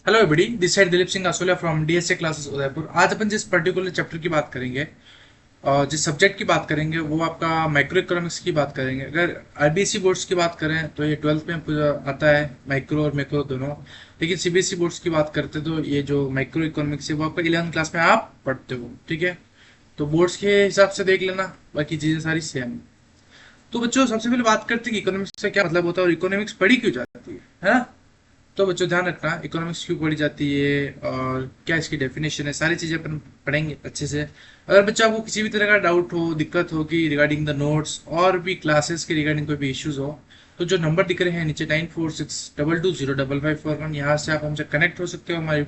Hello everybody, this side Dilip Singh Asolia from DSA classes Udaipur. आज अपन जिस पर्टिकुलर चैप्टर की बात करेंगे और जिस सब्जेक्ट की बात करेंगे वो आपका माइक्रो इकोनॉमिक्स की बात करेंगे। अगर आईबीएसई बोर्ड्स की बात करें तो ये 12th में आता है, माइक्रो और मैक्रो दोनों। लेकिन सीबीएसई बोर्ड्स की बात करते तो ये जो माइक्रो इकोनॉमिक्स है वो आपका 11th क्लास में आप पढ़ते हो। ठीक है, तो बोर्ड्स के हिसाब से देख लेना, बाकी चीजें सारी सेम। तो बच्चों, सबसे पहले बात करते हैं कि इकोनॉमिक्स का क्या मतलब होता है और इकोनॉमिक्स पढ़ी क्यों जाती है ना। तो बच्चों ध्यान रखना, इकोनॉमिक्स क्यों पढ़ी जाती है और क्या इसकी डेफिनेशन है, सारी चीजें अपन पढ़ेंगे अच्छे से। अगर बच्चा आपको किसी भी तरह का डाउट हो, दिक्कत हो कि रिगार्डिंग द नोट्स और भी क्लासेस के रिगार्डिंग कोई भी इश्यूज हो, तो जो नंबर दिख रहे हैं नीचे 9462205541, यहाँ से आप हमसे कनेक्ट हो सकते हो, हमारी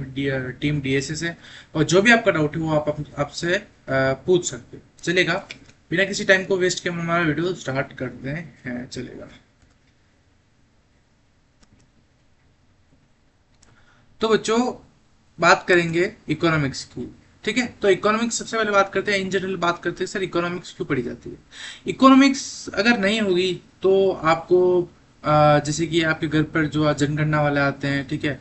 टीम डीएसए से। और जो भी आपका डाउट है वो आप आपसे पूछ सकते हो। चलेगा, बिना किसी टाइम को वेस्ट किए हम हमारा वीडियो स्टार्ट करते हैं। चलेगा, तो बच्चों बात करेंगे इकोनॉमिक्स की। ठीक है, तो इकोनॉमिक्स सबसे पहले बात करते हैं, इन जनरल बात करते हैं सर इकोनॉमिक्स क्यों पढ़ी जाती है। इकोनॉमिक्स अगर नहीं होगी तो आपको जैसे कि आपके घर पर जो जनगणना वाले आते हैं, ठीक है,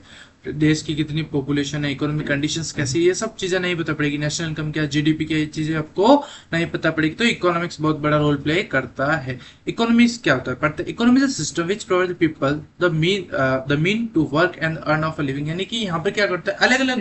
देश की कितनी पॉपुलेशन है, इकोनॉमिक कंडीशंस कैसी है, ये सब चीजें नहीं पता पड़ेगी, नेशनल इनकम क्या, जीडीपी क्या, ये चीजें आपको नहीं पता पड़ेगी। तो इकोनॉमिक्स बहुत बड़ा रोल प्ले करता है। इकोनॉमिक्स क्या होता है, पढ़ते economy is a system which provide people the mean to work and earn of a living. यानी कि यहाँ पर क्या करते हैं, अलग अलग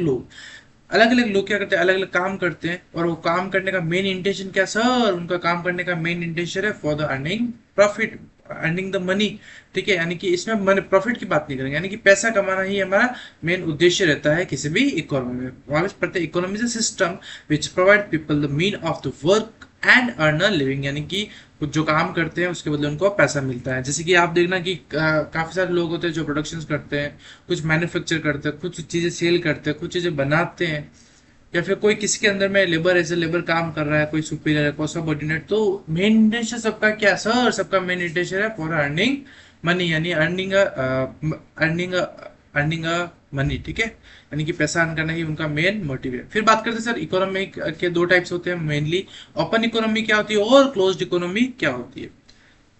लोग क्या करते हैं, अलग अलग काम करते हैं, और वो काम करने का मेन इंटेंशन क्या सर, उनका काम करने का मेन इंटेंशन है for the earning profit, earning the money. ठीक है, यानी कि इसमें मनी प्रॉफिट की बात नहीं करेंगे, यानी कि पैसा कमाना ही हमारा मेन उद्देश्य रहता है किसी भी इकोनॉमी में। वापस पढ़ते, economy is a system which provide people the mean of the work and earn a living. यानी कि कुछ जो काम करते हैं उसके बदले उनको पैसा मिलता है। जैसे कि आप देखना कि काफी सारे लोग होते हैं जो प्रोडक्शंस करते हैं, कुछ मैन्युफैक्चर करते हैं, कुछ चीजें सेल करते हैं, कुछ चीजें बनाते हैं, या फिर कोई किसी के अंदर में लेबर एज ए लेबर काम कर रहा है, कोई सुपीरियर है, कोई सबऑर्डिनेट। तो मेन इंटेंशन सबका क्या सर, सबका मेन इंटेंशन है फॉर अर्निंग मनी, यानी अर्निंग अर्निंग मनी। ठीक है, यानी कि पैसा अर्न करना ही उनका मेन मोटिव है। फिर बात करते हैं सर इकोनॉमी के दो टाइप्स होते हैं मेनली, ओपन इकोनॉमी क्या होती है और क्लोज्ड इकोनॉमी क्या होती है।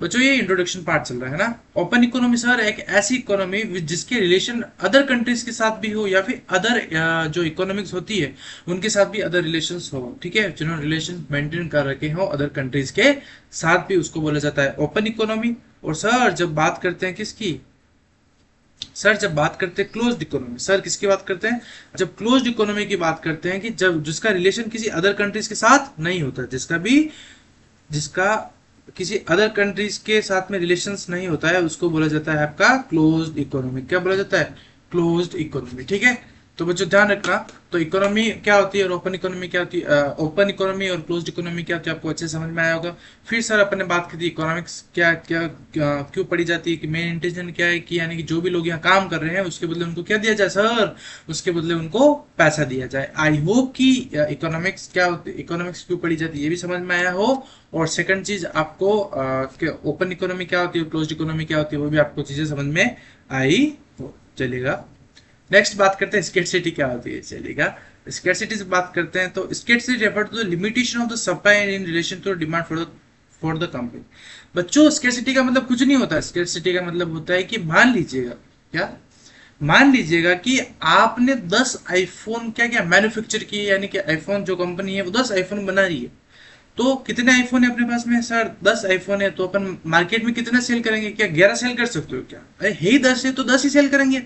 बच्चों ये इंट्रोडक्शन पार्ट चल रहा है ना। ओपन इकोनॉमी सर एक ऐसी इकोनॉमी जिसके रिलेशन अदर कंट्रीज के साथ भी हो, या फिर अदर जो इकोनॉमिक्स होती है उनके साथ भी अदर रिलेशंस हो। ठीक है, जिन्होंने रिलेशन मेंटेन कर रखे हो अदर कंट्रीज के साथ भी, उसको बोला जाता है ओपन इकोनॉमी। और सर जब बात करते हैं किसकी, सर जब बात करते हैं क्लोज्ड इकोनॉमी, सर किसकी बात करते हैं, जब क्लोज्ड इकोनॉमी की बात करते हैं कि जब जिसका रिलेशन किसी अदर कंट्रीज के साथ नहीं होता, जिसका किसी अदर कंट्रीज के साथ में रिलेशंस नहीं होता है, उसको बोला जाता है आपका क्लोज्ड इकोनॉमी। क्या बोला जाता है, क्लोज्ड इकोनॉमी। ठीक है, तो बच्चों ध्यान रखना, तो इकोनॉमी क्या होती है और ओपन इकोनॉमी क्या होती है, ओपन इकोनॉमी और क्लोज्ड इकोनॉमी क्या होती है, आपको अच्छे से समझ में आया होगा। फिर सर अपन ने बात की थी इकोनॉमिक्स क्यों पढ़ी जाती है, कि मेन इंटेंशन क्या है, कि यानी कि जो भी लोग यहाँ काम कर रहे हैं उसके बदले उनको क्या दिया जाए सर, उसके बदले उनको पैसा दिया जाए। आई होप कि इकोनॉमिक्स क्या होती है, इकोनॉमिक्स क्यों पढ़ी जाती है ये भी समझ में आया हो। और सेकंड चीज आपको ओपन इकोनॉमी क्या होती है, क्लोज्ड इकोनॉमी क्या होती है, वो भी आपको चीजें समझ में आई हो। चलेगा, नेक्स्ट बात करते हैं स्केर्सिटी क्या होती है। चलेगा, स्केर्सिटी से बात करते हैं, तो scarcity refer to the limitation of the supply in relation to demand for the company. बच्चों स्केर्सिटी का मतलब कुछ नहीं होता, स्केर्सिटी का मतलब होता है कि मान लीजिएगा, क्या मान लीजिएगा कि आपने 10 आईफोन क्या क्या मैन्युफैक्चर किए, यानी कि आईफोन जो कंपनी है वो 10 आईफोन बना रही है। तो कितने आईफोन है अपने पास में सर, 10 आईफोन है, तो अपन मार्केट में कितने सेल करेंगे, क्या 11 सेल कर सकते हो क्या, अरे है ही 10 है तो 10 ही सेल करेंगे।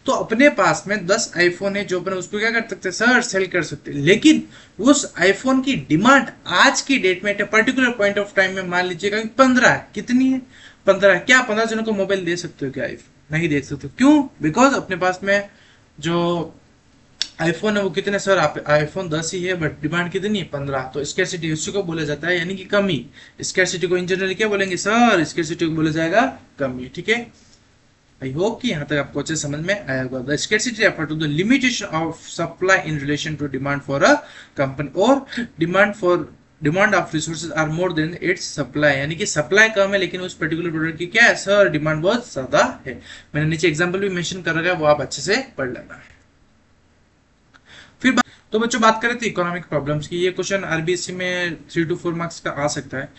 तो अपने पास में 10 आईफोन है जो अपन उसको क्या कर सकते हैं सर, सेल कर सकते हैं। लेकिन उस आईफोन की डिमांड आज की डेट में पर्टिकुलर पॉइंट ऑफ टाइम में मान लीजिएगा कि 15 है। कितनी है, 15 है। क्या 15 जनों को मोबाइल दे सकते हो क्या आईफोन, नहीं दे सकते। क्यों, बिकॉज अपने पास में जो आईफोन है वो कितने सर, आप आईफोन 10 ही है बट डिमांड कितनी है, 15। तो स्कैरसिटी उसी को बोला जाता है, यानी कि कमी। स्कैरसिटी को इन जनरल क्या बोलेंगे सर, स्कैरसिटी को बोला जाएगा कमी। ठीक है, आई होप कि यहाँ तक आपको अच्छे समझ में आया होगा। The scarcity refer to the limitation of supply in relation to demand for a company, और demand of resources are more than its supply, यानी कि सप्लाई कम है लेकिन उस पर्टिकुलर प्रोडक्ट की क्या है सर, डिमांड बहुत ज्यादा है। मैंने नीचे एग्जांपल भी मेंशन कर रखा है, वो आप अच्छे से पढ़ लेना। फिर तो बच्चों बात करें तो इकोनॉमिक प्रॉब्लम्स की, ये क्वेश्चन आरबीएससी में 3 to 4 मार्क्स का आ सकता है।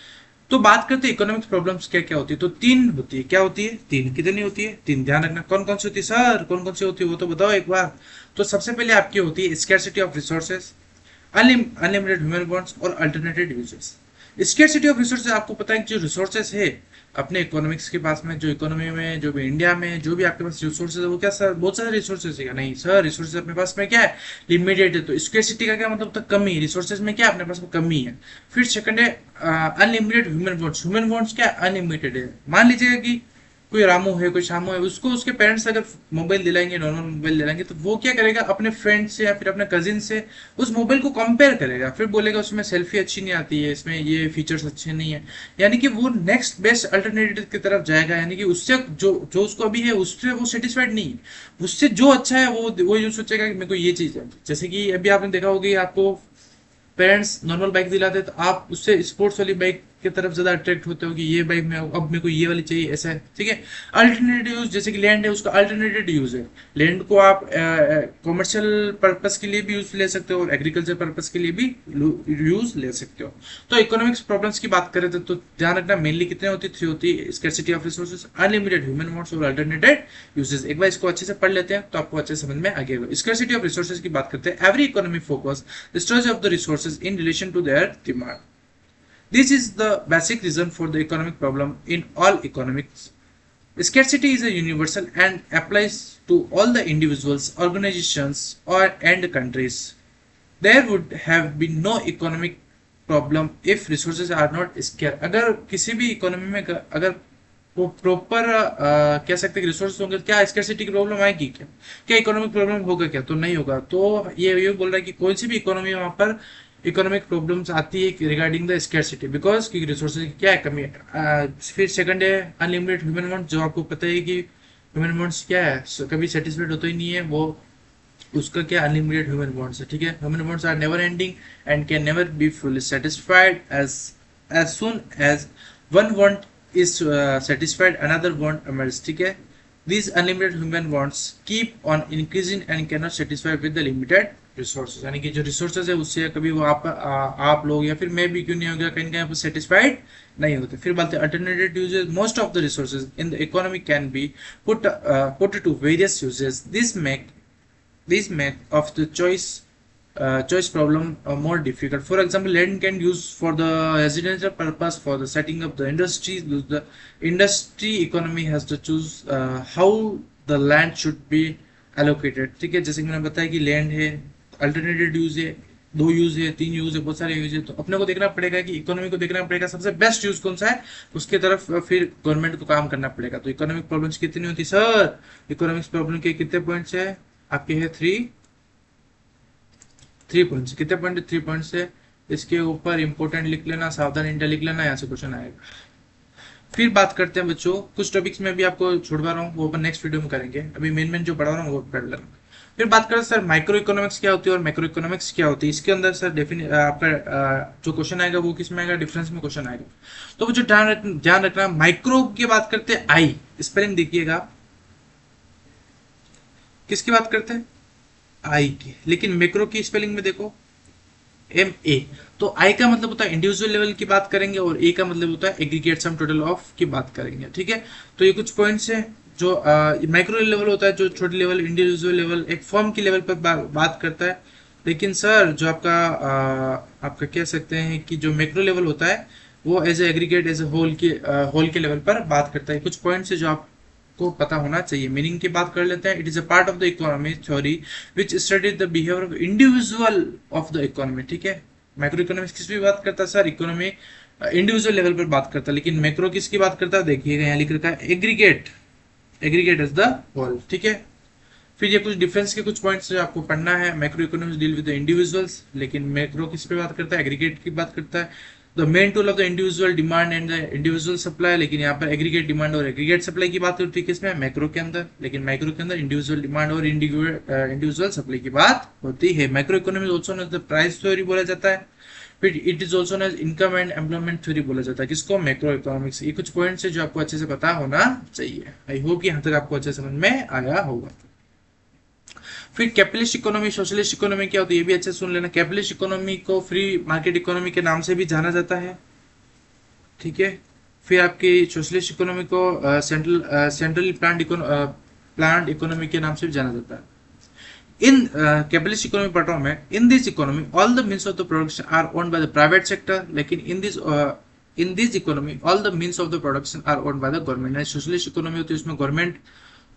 तो बात करते हैं इकोनॉमिक्स प्रॉब्लम्स क्या क्या होती है। तो तीन होती है। क्या होती है? तीन। कितनी होती है? तीन। ध्यान रखना। कौन कौन सी होती है सर? कौन कौन सी होती है वो तो बताओ एक बार। तो सबसे पहले आपकी होती है scarcity of resources, unlimited human bonds और alternative uses. Scarcity of resources आपको पता है कि जो रिसोर्सेज है अपने इकोनॉमिक्स के पास में, जो इकोनॉमी में, जो भी इंडिया में, जो भी आपके पास रिसोर्सेज है वो क्या सर बहुत सारे रिसोर्सेज है? नहीं सर, रिसोर्सेज अपने पास में क्या है? लिमिटेड है। तो स्केर्सिटी का क्या मतलब होता है? कमी। रिसोर्सेज में क्या अपने पास में कमी है। फिर सेकंड है unlimited human bonds. Human bonds क्या अनलिमिटेड है। मान लीजिएगा कि कोई रामू है, कोई शामू है, उसको उसके पेरेंट्स अगर मोबाइल दिलाएंगे, नॉर्मल मोबाइल दिलाएंगे, तो वो क्या करेगा? अपने फ्रेंड से या फिर अपने कजिन से उस मोबाइल को कंपेयर करेगा, फिर बोलेगा उसमें सेल्फी अच्छी नहीं आती है, इसमें ये फीचर्स अच्छे नहीं है। यानी कि वो नेक्स्ट बेस्ट अल्टरनेटिव की तरफ जाएगा। यानी कि उससे जो जो उसको अभी है उससे वो सेटिस्फाइड नहीं है। उससे जो अच्छा है वो यूज सोचेगा कि मेरे को ये चीज है। जैसे कि अभी आपने देखा होगा कि आपको पेरेंट्स नॉर्मल बाइक दिलाते तो आप उससे स्पोर्ट्स वाली बाइक की तरफ ज्यादा अट्रैक्ट होते हो कि ये बाइक में अब मेरे को ये वाली चाहिए, ऐसा है। ठीक है। अल्टरनेटिव यूज, जैसे कि लैंड है, उसका अल्टरनेटिव यूज है। लैंड को आप कॉमर्शियल पर्पस के लिए भी यूज ले सकते हो और एग्रीकल्चर पर्पस के लिए भी यूज ले सकते हो। तो इकोनॉमिक्स प्रॉब्लम्स की बात करें तो ध्यान रखना मेनली कितने होती थ्री होती है। Scarcity of resources, unlimited human wants और अल्टरनेटेड यूजेस। एक बार इसको अच्छे से पढ़ लेते हैं तो आपको अच्छे समझ में आ गया। स्कैरसिटी ऑफ रिसोर्सेज की बात करते हैं। Every economy focus the storage of the resources in relation to their demand. This is the basic reason for the economic problem in all economics. Scarcity is a universal and applies to all the individuals, organizations, or and countries. There would have been no economic problem if resources are not scarce. अगर किसी भी economy में अगर वो proper कह सकते हैं resource होंगे तो क्या स्कैरसिटी की प्रॉब्लम आएगी? क्या क्या इकोनॉमिक प्रॉब्लम होगा? क्या तो नहीं होगा। तो ये बोल रहा है कि कोई सी भी इकोनॉमी वहां पर इकोनॉमिक प्रॉब्लम्स आती है रिगार्डिंग द स्कैरसिटी, बिकॉज की रिसोर्सेज की क्या है? कमी है। फिर सेकंड है अनलिमिटेड ह्यूमन वांट्स, जो आपको पता है कि ह्यूमन वांट्स क्या है, कभी सेटिस्फाइड होता ही नहीं है वो, उसका क्या अनलिमिटेड ह्यूमन वांट्स है। ठीक है। Human wants are never ending and can never be fully satisfied. As soon as one want is satisfied, another want emerges. ठीक है। These unlimited human wants keep on increasing and cannot satisfy with the limited resources. यानी कि जो resources है उससे कभी वो आप लोग या फिर मैं भी क्यों नहीं हो गया, कहीं ना कहीं satisfied नहीं होते। फिर बात है alternative uses. Most of the resources in the economy can be put to various uses. This make of the choice problem more difficult. For example, land can use for the residential purpose, for the setting up the industries. The industry economy has to choose how the land should be allocated. ठीक है। जैसे कि मैंने बताया कि land है, alternative use है, दो यूज है, तीन यूज है, बहुत सारे यूज है। तो अपने को देखना पड़ेगा कि इकोनॉमी को देखना पड़ेगा सबसे बेस्ट यूज कौन सा है, उसके तरफ फिर गवर्नमेंट को काम करना पड़ेगा। तो इकोनॉमिक प्रॉब्लम्स कितनी होती सर? इकोनॉमिक्स प्रॉब्लम के कितने पॉइंट्स है आपके? है थ्री पॉइंट्स। कितने पॉइंट? थ्री पॉइंट्स है। इसके ऊपर इंपोर्टेंट लिख लेना, सावधान इंडिया लिख लेना, यहाँ से क्वेश्चन आएगा। फिर बात करते हैं बच्चों, कुछ टॉपिक्स में भी आपको छुड़वा रहा हूँ वो अपन नेक्स्ट वीडियो में करेंगे। अभी मेन जो पढ़ा रहा हूँ वो पढ़ लेना। फिर बात करें सर माइक्रो इकोनॉमिक्स क्या होती है और मैक्रो इकोनॉमिक्स क्या होती है। इसके अंदर सर आपका जो क्वेश्चन आएगा वो किस में आएगा? डिफरेंस में क्वेश्चन आएगा। तो बच्चों ध्यान रखना, माइक्रो की बात करते हैं आई, स्पेलिंग देखिएगा, किसकी बात करते हैं? आई की। लेकिन मैक्रो की स्पेलिंग में देखो MA। तो आई का मतलब होता है इंडिविजुअल लेवल की बात करेंगे और ए का मतलब होता है एग्रीगेट सम टोटल ऑफ की बात करेंगे। ठीक है। तो ये कुछ पॉइंट्स है जो माइक्रो लेवल होता है, जो छोटे लेवल, इंडिविजुअल लेवल, एक फॉर्म की लेवल पर बात करता है। लेकिन सर जो आपका कह सकते हैं कि जो मैक्रो लेवल होता है वो एज एग्रीगेट एज होल के लेवल पर बात करता है। कुछ पॉइंट्स है जो आप को पता होना चाहिए। मीनिंग की बात कर लेते हैं। It is a part of the economy theory which studies the behaviour of individual of the economy. ठीक है। माइक्रो इकोनॉमिक्स किस भी बात करता है सर? इकोनॉमी इंडिविजुअल लेवल पर बात करता है। लेकिन मैक्रो किसकी बात करता है? देखिएगा यहाँ लिख रखा है एग्रीगेट एज द होल। ठीक है। फिर ये कुछ डिफरेंस के कुछ पॉइंट्स जो आपको पढ़ना है। Macro economics deal with the individuals, लेकिन मैक्रो किस पे बात करता है? एग्रीगेट की बात करता है। The main tool of the individual demand and the individual supply, लेकिन यहाँ पर एग्रीगेट डिमांड और एग्रीगेट सप्लाई की बात होती है किसमें? मैक्रो के अंदर। लेकिन माइक्रो के अंदर इंडिविजुअल डिमांड और इंडिविजुअल सप्लाई की बात होती है। Micro economics also known as the price theory बोला जाता है। फिर it is also known as income and employment theory बोला जाता है। किसको? Macro economics. ये कुछ पॉइंट्स है जो आपको अच्छे से पता होना चाहिए। आई होप यहाँ तक आपको अच्छे समझ में आया होगा। फिर कैपिटलिस्ट इकोनॉमी, सोशलिस्ट इकोनॉमी क्या होती है ये भी अच्छे सुन लेना। कैपिटलिस्ट इकोनॉमी को फ्री मार्केट इकोनॉमी के नाम से भी जाना जाता है। ठीक है। फिर आपकी सोशलिस्ट इकोनॉमी को सेंट्रल प्लान्ड इकोनॉमी के नाम से भी जाना जाता है। In capitalist economy pattern में in this economy all the means of the production are owned by the private sector, लेकिन in this economy all the means of the production are owned by the government। Socialist economy होती है उसमें government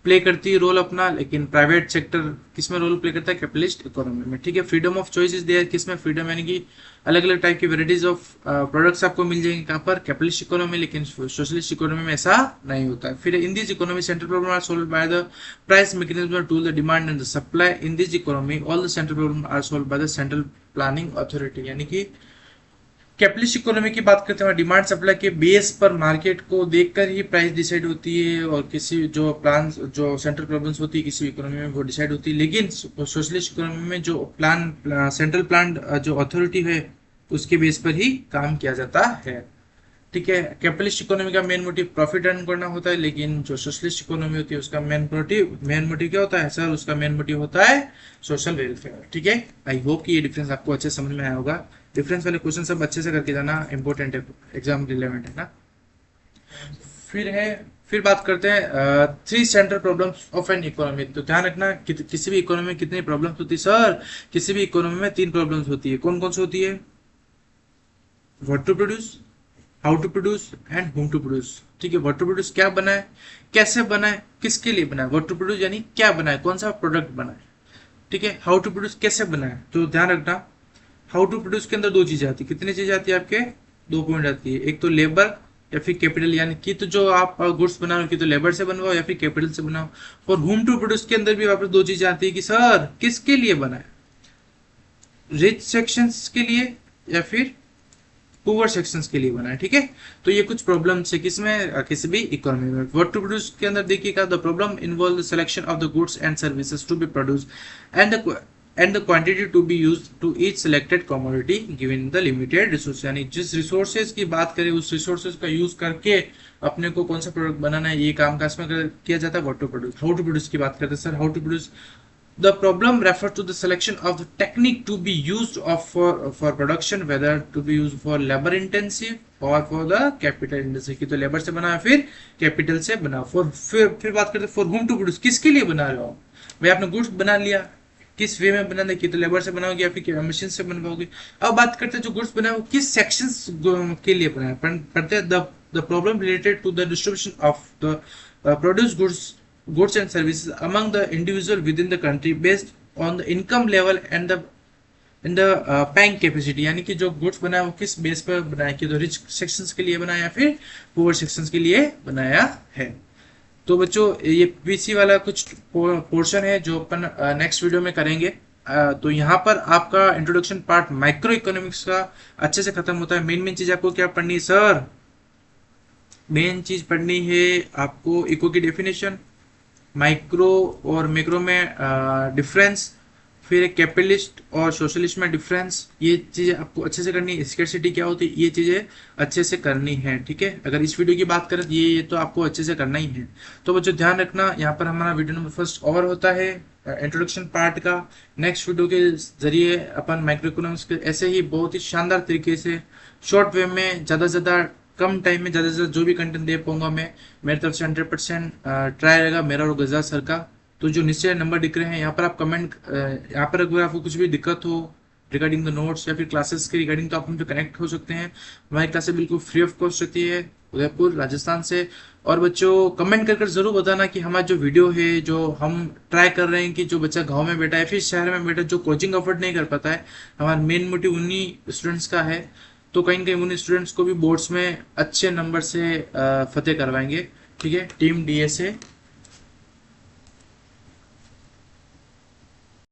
play करती है role अपना, लेकिन private sector किसमें role play करता है, कैपिटलिस्ट इकोनॉमी में, ठीक है। Freedom of choice is there, किसमें फ्रीडम यानी कि अलग अलग टाइप की वेराइटीज ऑफ प्रोडक्ट्स आपको मिल जाएंगे कहाँ पर, कैपिटलिस्ट इकोनॉमी, लेकिन सोशलिस्ट इकोनॉमी में ऐसा नहीं होता है। फिर in this economy central problem are solve by the price mechanism to the demand and the supply. In this economy all the central problem are solve by the central planning authority. यानी कि capitalist economy की बात करते हैं demand supply के base पर market को देखकर ही प्राइस डिसाइड होती है, और किसी जो प्लान जो सेंट्रल प्रॉब्लम्स होती है किसी इकोनॉमी में वो डिसाइड होती है। लेकिन सोशलिस्ट इकोनॉमी में जो सेंट्रल प्लान जो अथॉरिटी है उसके बेस पर ही काम किया जाता है, ठीक है। कैपिटलिस्ट इकोनॉमी का मेन मोटिव प्रॉफिट अर्न करना होता है, लेकिन जो सोशलिस्ट इकोनॉमी होती है उसका मेन मोटिव क्या होता है सर, उसका मेन मोटिव होता है सोशल वेलफेयर, ठीक है। आई होप कि ये डिफरेंस आपको अच्छे समझ में आया होगा। डिफरेंस वाले क्वेश्चन सब अच्छे से करके जाना, इंपॉर्टेंट है, एग्जाम रिलेवेंट है ना। फिर बात करते हैं three central problems of an economy. तो ध्यान रखना किसी भी इकोनॉमी में कितनी प्रॉब्लम्स होती है सर, किसी भी इकोनॉमी में 3 प्रॉब्लम्स होती है। कौन कौन सी होती है, what to produce, how to produce and whom to produce, ठीक है। व्हाट टू प्रोड्यूस क्या बनाए, कैसे बनाए, किसके लिए बनाए। व्हाट टू प्रोड्यूस यानी क्या बनाए, कौन सा प्रोडक्ट बनाए, ठीक है। हाउ टू प्रोड्यूस कैसे बनाए, तो ध्यान रखना हाउ टू प्रोड्यूस के अंदर 2 चीजें आती है। कितनी चीजें आती है आपके, 2 पॉइंट आती है, एक तो लेबर या फिर कैपिटल, यानी कि तो जो आप गुड्स बना रहे हो कि तो लेबर से बनवाओ या फिर कैपिटल से बनाओ। और होम टू प्रोड्यूस के अंदर भी वापस 2 चीजें आती है कि सर किसके लिए बनाए, रिच सेक्शंस के लिए या फिर पुअर सेक्शंस के लिए बनाए, ठीक है। तो ये कुछ प्रॉब्लम्स है किसमें, किसी भी इकोनॉमी में। व्हाट टू प्रोड्यूस के अंदर देखिएगा the problem involve the selection of the goods and services to be produce and the quantity to be used to each selected commodity given the limited resource. यानी जिस resources की बात करें उस resources का यूज करके अपने को कौन सा प्रोडक्ट बनाना है, ये काम काज में किया जाता है what to produce. How to produce की बात करते हैं sir, how to produce the problem refers to the selection of the technique to be used for production, whether to be used for labor intensive or for the capital intensive, कि तो labour से बना फिर capital से बना। फिर बात करते हैं फॉर होम टू प्रोड्यूस, किसके लिए बना रहे हो भाई, आपने गुड्स बना लिया, किस वे में बनाना, कि तो लेबर से बनाओगे या फिर मशीन से बनवाओगे। अब बात करते हैं जो गुड्स बनाए वो किस सेक्शंस के लिए बनाए, पढ़ते हैं the problem related to the distribution of the produce goods and services among the individual within the country based on the income level and the paying capacity। यानी कि जो गुड्स बनाया वो किस बेस पर बनाया, कि तो रिच सेक्शंस के लिए बनाया या फिर पुअर सेक्शंस के लिए बनाया है। तो बच्चों ये पीसी वाला कुछ पोर्शन है जो अपन नेक्स्ट वीडियो में करेंगे। तो यहाँ पर आपका इंट्रोडक्शन पार्ट माइक्रो इकोनॉमिक्स का अच्छे से खत्म होता है। मेन चीज आपको क्या पढ़नी है सर, मेन चीज पढ़नी है आपको इको की डेफिनेशन, माइक्रो और मैक्रो में डिफरेंस, फिर एक कैपिटलिस्ट और सोशलिस्ट में डिफरेंस, ये चीजें आपको अच्छे से करनी है। स्कैरसिटी क्या होती है, ये चीजें अच्छे से करनी है, ठीक है। अगर इस वीडियो की बात करें तो ये तो आपको अच्छे से करना ही है। तो बच्चों ध्यान रखना, यहाँ पर हमारा वीडियो नंबर फर्स्ट ओवर होता है इंट्रोडक्शन पार्ट का। नेक्स्ट वीडियो के जरिए अपन माइक्रो इकोनॉमिक्स के ऐसे ही बहुत ही शानदार तरीके से शॉर्ट वे में ज्यादा से ज्यादा कम टाइम में ज्यादा से ज्यादा जो भी कंटेंट दे पाऊंगा मैं, मेरी तरफ से 100% ट्राई रहेगा मेरा और गजा सर का। तो जो नीचे नंबर दिख रहे हैं यहाँ पर आप कमेंट, यहाँ पर अगर आपको कुछ भी दिक्कत हो रिगार्डिंग द नोट्स या फिर क्लासेस के रिगार्डिंग तो आप हमसे कनेक्ट हो सकते हैं। हमारी क्लासेस बिल्कुल फ्री ऑफ कॉस्ट रहती है उदयपुर राजस्थान से। और बच्चों कमेंट कर जरूर बताना कि हमारा जो वीडियो है जो हम ट्राई कर रहे हैं कि जो बच्चा गाँव में बैठा है फिर शहर में बैठा जो कोचिंग अफोर्ड नहीं कर पाता है, हमारा मेन मोटिव उन्हीं स्टूडेंट्स का है। तो कहीं ना कहीं उन स्टूडेंट्स को भी बोर्ड्स में अच्छे नंबर से फतेह करवाएंगे, ठीक है। Team DSA